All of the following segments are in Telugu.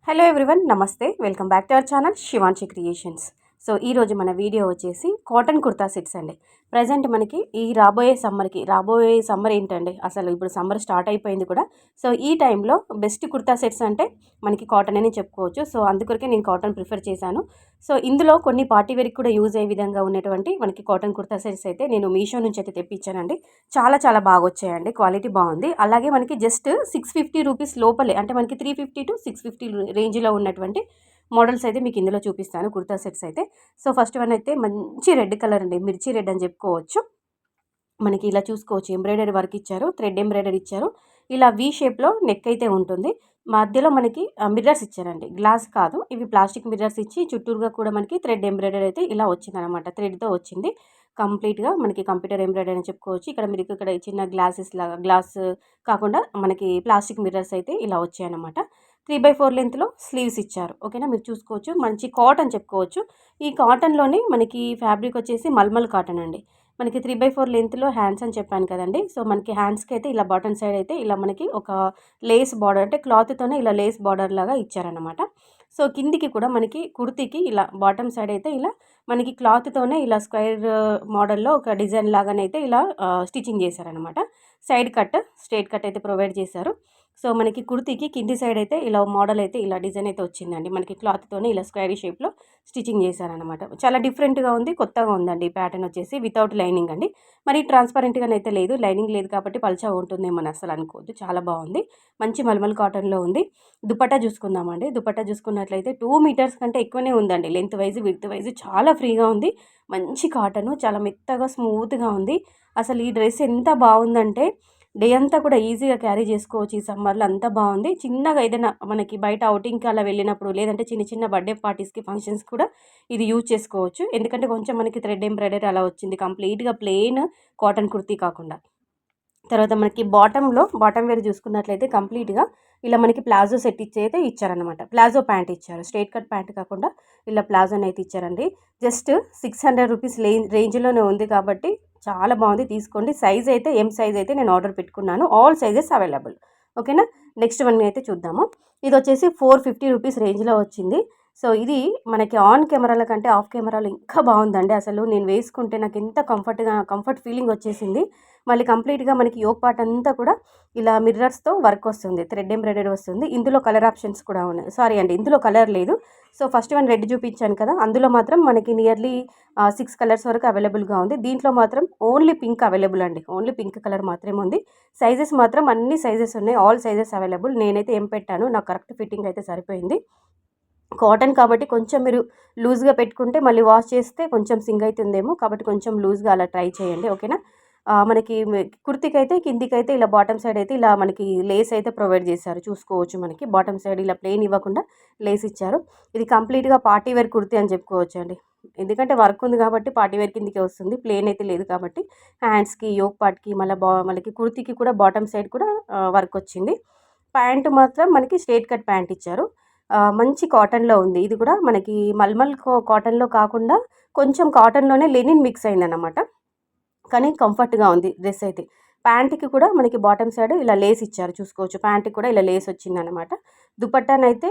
హలో ఎవ్రీవన్, నమస్తే. Welcome back to our channel Shivanshi creations. So ఈరోజు మన వీడియో వచ్చేసి కాటన్ కుర్తా సెట్స్ అండి. ప్రజెంట్ మనకి ఈ రాబోయే సమ్మర్ ఏంటండి, అసలు ఇప్పుడు సమ్మర్ స్టార్ట్ అయిపోయింది కూడా. సో ఈ టైంలో బెస్ట్ కుర్తా సెట్స్ అంటే మనకి కాటన్ అని చెప్పుకోవచ్చు. సో అందుకొరకే నేను కాటన్ ప్రిఫర్ చేశాను. సో ఇందులో కొన్ని పార్టీ వేర్కి కూడా యూజ్ అయ్యే విధంగా ఉన్నటువంటి మనకి కాటన్ కుర్తా సెట్స్ అయితే నేను మీషో నుంచి అయితే తెప్పించానండి. చాలా చాలా బాగా వచ్చాయండి, క్వాలిటీ బాగుంది. అలాగే మనకి జస్ట్ 650 రూపీస్ లోపలే, అంటే మనకి 350 to 650 రేంజ్లో ఉన్నటువంటి మోడల్స్ అయితే మీకు ఇందులో చూపిస్తాను, కుర్తా సెట్స్ అయితే. సో ఫస్ట్ వన్ అయితే మంచి రెడ్ కలర్ అండి, మిర్చి రెడ్ అని చెప్పుకోవచ్చు. మనకి ఇలా చూసుకోవచ్చు, ఎంబ్రాయిడరీ వర్క్ ఇచ్చారు, థ్రెడ్ ఎంబ్రాయిడరీ ఇచ్చారు. ఇలా వి షేప్లో నెక్ అయితే ఉంటుంది. మధ్యలో మనకి మిర్రర్స్ ఇచ్చారండి, గ్లాస్ కాదు, ఇవి ప్లాస్టిక్ మిర్రర్స్ ఇచ్చి చుట్టూరుగా కూడా మనకి థ్రెడ్ ఎంబ్రాయిడరీ అయితే ఇలా వచ్చిందనమాట. థ్రెడ్తో వచ్చింది కంప్లీట్గా, మనకి కంప్యూటర్ ఎంబ్రాయిడరీ అని చెప్పుకోవచ్చు. ఇక్కడ మీరు ఇక్కడ చిన్న గ్లాసెస్ లాగా, గ్లాస్ కాకుండా మనకి ప్లాస్టిక్ మిర్రర్స్ అయితే ఇలా వచ్చాయన్నమాట. 3/4 లెంత్లో స్లీవ్స్ ఇచ్చారు. ఓకేనా, మీరు చూసుకోవచ్చు. మంచి కాటన్ చెప్పుకోవచ్చు. ఈ కాటన్లోనే మనకి ఫ్యాబ్రిక్ వచ్చేసి మల్మల్ కాటన్ అండి. మనకి 3/4 లెంత్లో హ్యాండ్స్ అని చెప్పాను కదండి. సో మనకి హ్యాండ్స్కి అయితే ఇలా బాటమ్ సైడ్ అయితే ఇలా మనకి ఒక లేస్ బార్డర్, అంటే క్లాత్తోనే ఇలా లేస్ బార్డర్ లాగా ఇచ్చారనమాట. సో కిందికి కూడా మనకి కుర్తీకి ఇలా బాటమ్ సైడ్ అయితే ఇలా మనకి క్లాత్తోనే ఇలా స్క్వేర్ మోడల్లో ఒక డిజైన్ లాగానైతే ఇలా స్టిచ్చింగ్ చేశారనమాట. సైడ్ కట్, స్ట్రైట్ కట్ అయితే ప్రొవైడ్ చేశారు. సో మనకి కుర్తీకి కింది సైడ్ అయితే ఇలా మోడల్ అయితే ఇలా డిజైన్ అయితే వచ్చిందండి. మనకి క్లాత్తోనే ఇలా స్క్వేరీ షేప్లో స్టిచ్చింగ్ చేశారనమాట. చాలా డిఫరెంట్గా ఉంది, కొత్తగా ఉందండి. ఈ ప్యాటర్న్ వచ్చేసి వితౌట్ లైనింగ్ అండి. మరి ట్రాన్స్పరెంట్గా అయితే లేదు, లైనింగ్ లేదు కాబట్టి పల్చగా ఉంటుందేమో అని అసలు అనుకోవద్దు. చాలా బాగుంది, మంచి మల్మల్ కాటన్లో ఉంది. దుపట్టా చూసుకుందామండి. దుపట్టా చూసుకున్నట్లయితే 2 మీటర్స్ కంటే ఎక్కువనే ఉందండి. లెంత్ వైజ్ విడ్త్ వైజ్ చాలా ఫ్రీగా ఉంది. మంచి కాటను, చాలా మెత్తగా స్మూత్గా ఉంది. అసలు ఈ డ్రెస్ ఎంత బాగుందంటే డే అంతా కూడా ఈజీగా క్యారీ చేసుకోవచ్చు. ఈ సమ్మర్లో అంతా బాగుంది. చిన్నగా ఏదైనా మనకి బయట అవుటింగ్కి అలా వెళ్ళినప్పుడు, లేదంటే చిన్న చిన్న బర్త్డే పార్టీస్కి, ఫంక్షన్స్ కూడా ఇది యూజ్ చేసుకోవచ్చు. ఎందుకంటే కొంచెం మనకి థ్రెడ్ ఎంబ్రాయిడరీ అలా వచ్చింది, కంప్లీట్గా ప్లెయిన్ కాటన్ కుర్తీ కాకుండా. తర్వాత మనకి బాటమ్ వేర్ చూసుకున్నట్లయితే కంప్లీట్గా ఇలా మనకి ప్లాజో సెట్ ఇచ్చి అయితే ఇచ్చారనమాట. ప్లాజో ప్యాంట్ ఇచ్చారు, స్ట్రైట్ కట్ ప్యాంట్ కాకుండా ఇలా ప్లాజోని అయితే ఇచ్చారండి. జస్ట్ 600 రూపీస్ రేంజ్లోనే ఉంది కాబట్టి చాలా బాగుంది, తీసుకోండి. సైజ్ అయితే ఎం సైజ్ అయితే నేను ఆర్డర్ పెట్టుకున్నాను. All sizes available. ఓకేనా, నెక్స్ట్ వన్ అయితే చూద్దాము. ఇది వచ్చేసి 450 రూపీస్ రేంజ్లో వచ్చింది. సో ఇది మనకి ఆన్ కెమెరాల కంటే ఆఫ్ కెమెరాలో ఇంకా బాగుందండి. అసలు నేను వేసుకుంటే నాకు ఎంత కంఫర్ట్ ఫీలింగ్ వచ్చేసింది. మళ్ళీ కంప్లీట్గా మనకి యోక్ పార్ట్ అంతా కూడా ఇలా మిర్రర్స్తో వర్క్ వస్తుంది, థ్రెడ్ ఎంబ్రాయిడరీ వస్తుంది. ఇందులో కలర్ ఆప్షన్స్ కూడా ఉన్నాయి. సారీ అండి, ఇందులో కలర్ లేదు. సో ఫస్ట్ వన్ రెడ్ చూపించాను కదా, అందులో మాత్రం మనకి నియర్లీ 6 కలర్స్ వరకు అవైలబుల్గా ఉంది. దీంట్లో మాత్రం ఓన్లీ పింక్ అవైలబుల్ అండి, ఓన్లీ పింక్ కలర్ మాత్రమే ఉంది. సైజెస్ మాత్రం అన్ని సైజెస్ ఉన్నాయి, ఆల్ సైజెస్ అవైలబుల్. నేనైతే ఏం పెట్టాను, నాకు కరెక్ట్ ఫిట్టింగ్ అయితే సరిపోయింది. కాటన్ కాబట్టి కొంచెం మీరు లూజ్గా పెట్టుకుంటే మళ్ళీ వాష్ చేస్తే కొంచెం సింగ్ అవుతుందేమో, కాబట్టి కొంచెం లూజ్గా అలా ట్రై చేయండి. ఓకేనా, మనకి కుర్తీకైతే కిందికైతే ఇలా బాటమ్ సైడ్ అయితే ఇలా మనకి లేస్ అయితే ప్రొవైడ్ చేశారు. చూసుకోవచ్చు, మనకి బాటమ్ సైడ్ ఇలా ప్లెయిన్ ఇవ్వకుండా లేస్ ఇచ్చారు. ఇది కంప్లీట్గా పార్టీ వేర్ కుర్తీ అని చెప్పుకోవచ్చు అండి. ఎందుకంటే వర్క్ ఉంది కాబట్టి పార్టీ వేర్ కిందికే వస్తుంది, ప్లెయిన్ అయితే లేదు కాబట్టి. హ్యాండ్స్కి, యోక్ పార్ట్కి, మనకి కుర్తీకి కూడా బాటమ్ సైడ్ కూడా వర్క్ వచ్చింది. ప్యాంటు మాత్రం మనకి స్ట్రైట్ కట్ ప్యాంట్ ఇచ్చారు. మంచి కాటన్లో ఉంది. ఇది కూడా మనకి మల్మల్ కాటన్లో కాకుండా కొంచెం కాటన్లోనే లెనిన్ మిక్స్ అయిందన్నమాట. కానీ కంఫర్ట్గా ఉంది డ్రెస్ అయితే. ప్యాంట్కి కూడా మనకి బాటమ్ సైడ్ ఇలా లేస్ ఇచ్చారు, చూసుకోవచ్చు. ప్యాంట్కి కూడా ఇలా లేస్ వచ్చిందనమాట. దుపట్టానైతే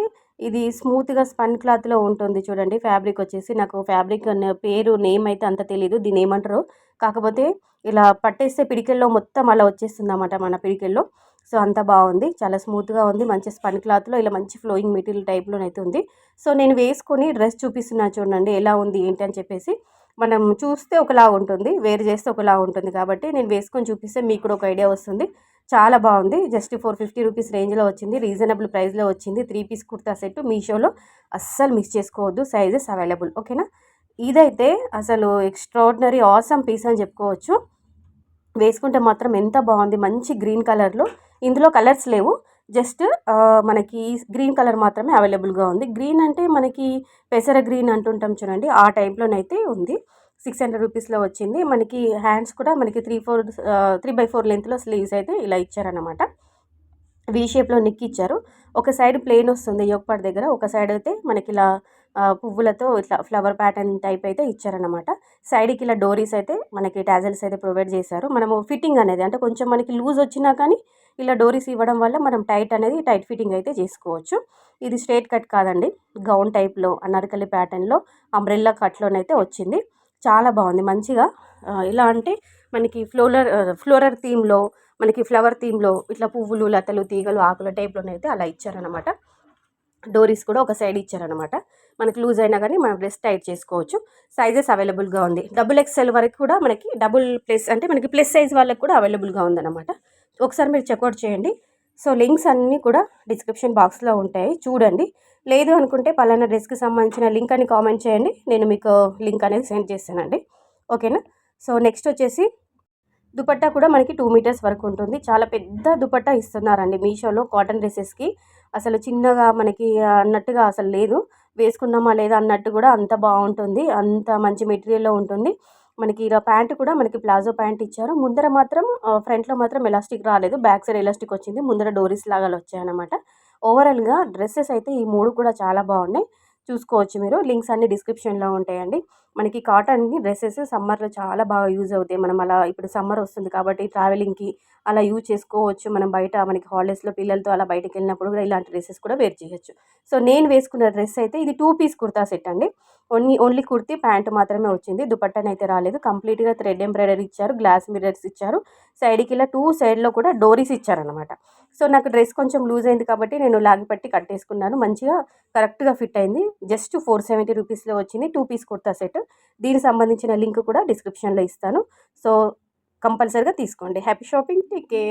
ఇది స్మూత్గా స్పన్ క్లాత్లో ఉంటుంది చూడండి. ఫ్యాబ్రిక్ వచ్చేసి నాకు ఫ్యాబ్రిక్ పేరు నేమ్ అయితే అంత తెలీదు, దీన్ని ఏమంటారో. కాకపోతే ఇలా పట్టేస్తే పిడికెల్లో మొత్తం అలా వచ్చేస్తుంది అన్నమాట, మన పిడికెల్లో. సో అంత బాగుంది, చాలా స్మూత్గా ఉంది. మంచి స్పన్ క్లాత్లో ఇలా మంచి ఫ్లోయింగ్ మెటీరియల్ టైప్లోనైతే ఉంది. సో నేను వేసుకొని డ్రెస్ చూపిస్తున్నాను చూడండి, ఎలా ఉంది ఏంటి అని చెప్పేసి. మనం చూస్తే ఒకలా ఉంటుంది, వేర్ చేస్తే ఒకలా ఉంటుంది, కాబట్టి నేను వేసుకొని చూపిస్తే మీకు కూడా ఒక ఐడియా వస్తుంది. చాలా బాగుంది. జస్ట్ 450 రూపీస్ రేంజ్లో వచ్చింది, రీజనబుల్ ప్రైస్లో వచ్చింది. 3 పీస్ కుర్తా సెట్ మీషోలో అస్సలు మిస్ చేసుకోవద్దు, సైజెస్ అవైలబుల్. ఓకేనా, ఇదైతే అసలు ఎక్స్ట్రాడినరీ ఆసమ్ పీస్ అని చెప్పుకోవచ్చు. వేసుకుంటే మాత్రం ఎంత బాగుంది, మంచి గ్రీన్ కలర్లో. ఇందులో కలర్స్ లేవు, జస్ట్ మనకి గ్రీన్ కలర్ మాత్రమే అవైలబుల్గా ఉంది. గ్రీన్ అంటే మనకి పెసర గ్రీన్ అంటుంటాం చూడండి, ఆ టైప్లోనైతే ఉంది. 600 రూపీస్లో వచ్చింది. మనకి హ్యాండ్స్ కూడా మనకి 3/4 లెంత్లో స్లీవ్స్ అయితే ఇలా ఇచ్చారనమాట. వీ షేప్లో నెక్ ఇచ్చారు. ఒక సైడ్ ప్లెయిన్ వస్తుంది యోగపాట్ దగ్గర, ఒక సైడ్ అయితే మనకి ఇలా పువ్వులతో ఇట్లా ఫ్లవర్ ప్యాటర్న్ టైప్ అయితే ఇచ్చారనమాట. సైడ్కి ఇలా డోరీస్ అయితే మనకి టాజల్స్ అయితే ప్రొవైడ్ చేశారు. మనము ఫిట్టింగ్ అనేది అంటే కొంచెం మనకి లూజ్ వచ్చినా కానీ ఇలా డోరీస్ ఇవ్వడం వల్ల మనం టైట్ ఫిట్టింగ్ అయితే చేసుకోవచ్చు. ఇది స్ట్రేట్ కట్ కాదండి, గౌన్ టైప్లో అనార్కలి ప్యాటర్న్లో అంబ్రెల్లా కట్లోనైతే వచ్చింది. చాలా బాగుంది మంచిగా. ఎలా అంటే మనకి ఫ్లోరర్ థీమ్లో, మనకి ఫ్లవర్ థీమ్లో ఇట్లా పువ్వులు, లతలు, తీగలు, ఆకుల టైప్లోనైతే అలా ఇచ్చారనమాట. డోరీస్ కూడా ఒక సైడ్ ఇచ్చారనమాట. మనకి లూజ్ అయినా కానీ మనం డ్రెస్ టైట్ చేసుకోవచ్చు. సైజెస్ అవైలబుల్గా ఉంది. XXL వరకు కూడా మనకి మనకి ప్లస్ సైజ్ వాళ్ళకి కూడా అవైలబుల్గా ఉందన్నమాట. ఒకసారి మీరు చెక్అవుట్ చేయండి. సో లింక్స్ అన్నీ కూడా డిస్క్రిప్షన్ బాక్స్లో ఉంటాయి, చూడండి. లేదు అనుకుంటే పలానా డ్రెస్కి సంబంధించిన లింక్ అని కామెంట్ చేయండి, నేను మీకు లింక్ అనేది సెండ్ చేస్తానండి. ఓకేనా. సో నెక్స్ట్ వచ్చేసి దుపట్టా కూడా మనకి 2 మీటర్స్ వరకు ఉంటుంది. చాలా పెద్ద దుపట్టా ఇస్తున్నారండి మీషోలో కాటన్ డ్రెస్సెస్కి. అసలు చిన్నగా మనకి అన్నట్టుగా అసలు లేదు, వేసుకున్నామా లేదా అన్నట్టు కూడా అంత బాగుంటుంది, అంత మంచి మెటీరియల్లో ఉంటుంది. మనకి ఇలా ప్యాంట్ కూడా మనకి ప్లాజో ప్యాంట్ ఇచ్చారు. ముందర మాత్రం ఫ్రంట్లో మాత్రం ఎలాస్టిక్ రాలేదు, బ్యాక్ సైడ్ ఎలాస్టిక్ వచ్చింది, ముందర డోరీస్ లాగా వచ్చాయన్నమాట. ఓవరాల్గా డ్రెస్సెస్ అయితే ఈ 3 కూడా చాలా బాగున్నాయి, చూసుకోవచ్చు మీరు. లింక్స్ అన్ని డిస్క్రిప్షన్లో ఉంటాయండి. మనకి కాటన్ డ్రెస్సెస్ సమ్మర్లో చాలా బాగా యూజ్ అవుతాయి. మనం అలా ఇప్పుడు సమ్మర్ వస్తుంది కాబట్టి ట్రావెలింగ్కి అలా యూజ్ చేసుకోవచ్చు. మనం బయట మనకి హాలిడేస్లో పిల్లలతో అలా బయటకు వెళ్ళినప్పుడు కూడా ఇలాంటి డ్రెస్సెస్ కూడా వేర్ చేయొచ్చు. సో నేను వేసుకున్న డ్రెస్ అయితే ఇది 2 పీస్ కుర్తా సెట్ అండి. ఓన్లీ కుర్తీ ప్యాంట్ మాత్రమే వచ్చింది, దుపట్టాని అయితే రాలేదు. కంప్లీట్గా థ్రెడ్ ఎంబ్రాయిడరీ ఇచ్చారు, గ్లాస్ మిర్రర్స్ ఇచ్చారు, సైడ్కి ఇలా 2 సైడ్లో కూడా డోరీస్ ఇచ్చారనమాట. సో నాకు డ్రెస్ కొంచెం లూజ్ అయింది కాబట్టి నేను లాగి పట్టి కట్టేసుకున్నాను. మంచిగా కరెక్ట్గా ఫిట్ అయింది. జస్ట్ 470 రూపీస్లో వచ్చింది 2 పీస్ కుర్తా సెట్. దీనికి సంబంధించిన లింక్ కూడా డిస్క్రిప్షన్లో ఇస్తాను. సో కంపల్సరీగా తీసుకోండి. Happy shopping, take care.